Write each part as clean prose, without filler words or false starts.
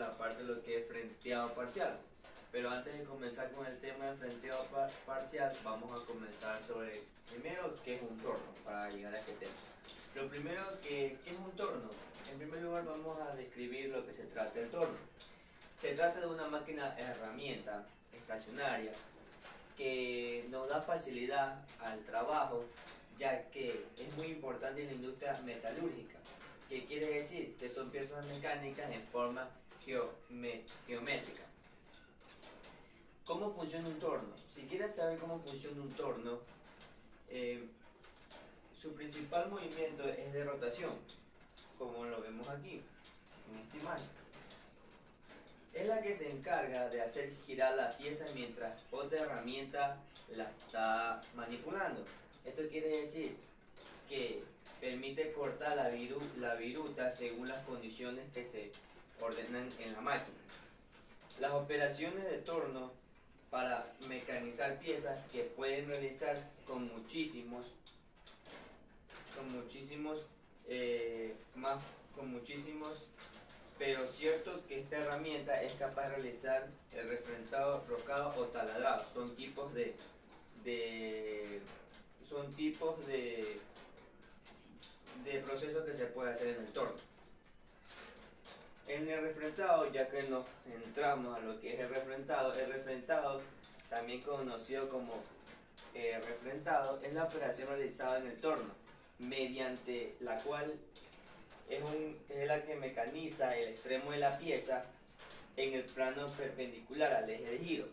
la parte de lo que es frenteado parcial. Pero antes de comenzar con el tema de frenteado parcial, vamos a comenzar sobre primero qué es un torno para llegar a ese tema. Lo primero, ¿qué es un torno? En primer lugar vamos a describir lo que se trata del torno. Se trata de una máquina herramienta estacionaria que nos da facilidad al trabajo, ya que es muy importante en la industria metalúrgica. ¿Qué quiere decir? Que son piezas mecánicas en forma geométrica. ¿Cómo funciona un torno? Si quieres saber cómo funciona un torno, su principal movimiento es de rotación, como lo vemos aquí, en esta imagen. Es la que se encarga de hacer girar la pieza mientras otra herramienta la está manipulando. Esto quiere decir que permite cortar la viruta según las condiciones que se ordenan en la máquina. Las operaciones de torno para mecanizar piezas que pueden realizar con muchísimos, pero cierto que esta herramienta es capaz de realizar el refrentado, rocado o taladrado. Son tipos de procesos que se puede hacer en el torno. En el refrentado, ya que nos entramos a lo que es el refrentado, también conocido como refrentado, es la operación realizada en el torno, mediante la cual es la que mecaniza el extremo de la pieza en el plano perpendicular al eje de giro.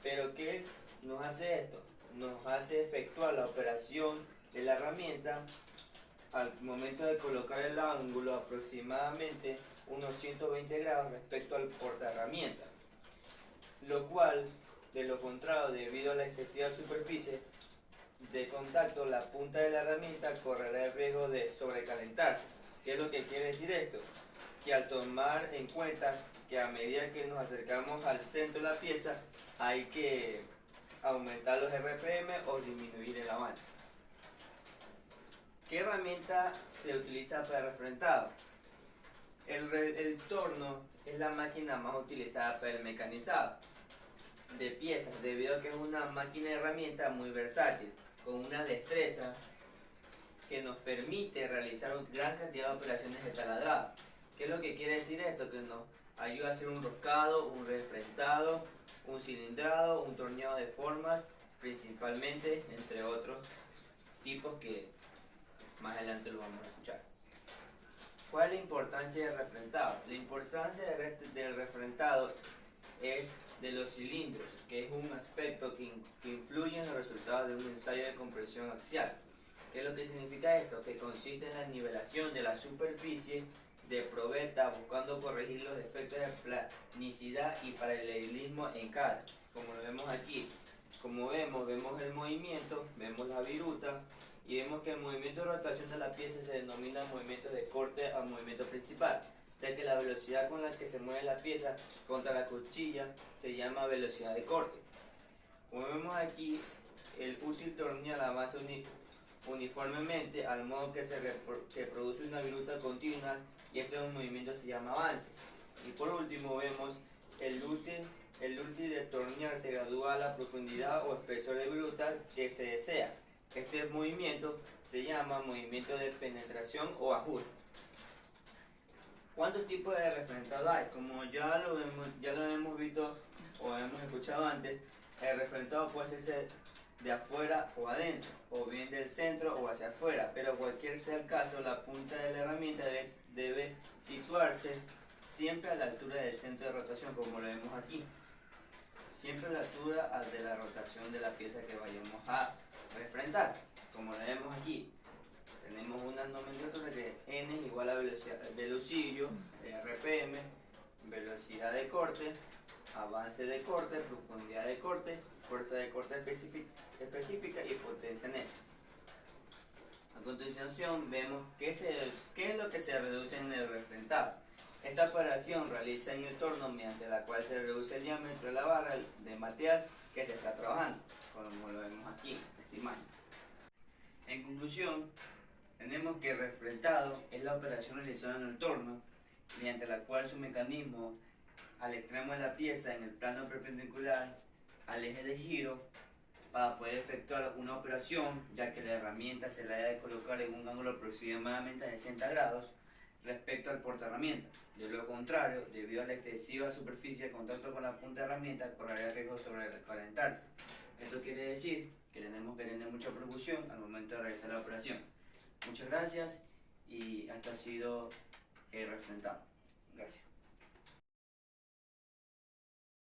Pero ¿qué nos hace esto? Nos hace efectuar la operación de la herramienta al momento de colocar el ángulo aproximadamente unos 120 grados respecto al portaherramienta, lo cual, de lo contrario, debido a la excesiva superficie de contacto, la punta de la herramienta correrá el riesgo de sobrecalentarse. ¿Qué es lo que quiere decir esto? Que al tomar en cuenta que a medida que nos acercamos al centro de la pieza hay que aumentar los RPM o disminuir el avance. ¿Qué herramienta se utiliza para el refrentado? El torno es la máquina más utilizada para el mecanizado de piezas, debido a que es una máquina de herramienta muy versátil, con una destreza que nos permite realizar una gran cantidad de operaciones de taladrado. ¿Qué es lo que quiere decir esto? Que nos ayuda a hacer un roscado, un refrentado, un cilindrado, un torneado de formas, principalmente, entre otros tipos que más adelante lo vamos a escuchar. ¿Cuál es la importancia del refrentado? La importancia del refrentado es de los cilindros, que es un aspecto que influye en el resultado de un ensayo de compresión axial. ¿Qué es lo que significa esto? Que consiste en la nivelación de la superficie de probeta, buscando corregir los defectos de planicidad y paralelismo en cada. Como lo vemos aquí, como vemos el movimiento, vemos la viruta y vemos que el movimiento de rotación de la pieza se denomina movimiento de corte al movimiento principal, ya que la velocidad con la que se mueve la pieza contra la cuchilla se llama velocidad de corte. Como vemos aquí, el útil tornillo avanza uniformemente al modo que produce una viruta continua, y este movimiento se llama avance. Y por último vemos el útil de tornear se gradúa a la profundidad o espesor de viruta que se desea. Este movimiento se llama movimiento de penetración o ajuste. ¿Cuántos tipos de refrentado hay? Como ya lo hemos visto o hemos escuchado antes, el refrentado puede ser de afuera o adentro, o bien del centro o hacia afuera, pero cualquier sea el caso, la punta de la herramienta debe situarse siempre a la altura del centro de rotación, como lo vemos aquí. Siempre a la altura de la rotación de la pieza que vayamos a refrentar, como lo vemos aquí. Tenemos una nomenclatura que N es igual a velocidad de lucillo, RPM, velocidad de corte, avance de corte, profundidad de corte, fuerza de corte específica y potencia neta. A continuación vemos qué es lo que se reduce en el refrentado. Esta operación realiza en el torno mediante la cual se reduce el diámetro de la barra de material que se está trabajando, como lo vemos aquí en esta imagen. En conclusión, tenemos que el refrentado es la operación realizada en el torno mediante la cual su mecanismo al extremo de la pieza en el plano perpendicular al eje de giro para poder efectuar una operación, ya que la herramienta se la debe colocar en un ángulo aproximadamente de 60 grados respecto al portaherramienta. De lo contrario, debido a la excesiva superficie de contacto con la punta de herramienta, correría riesgo sobre calentarse. Esto quiere decir que tenemos que tener mucha precaución al momento de realizar la operación. Muchas gracias y esto ha sido refrentado. Gracias.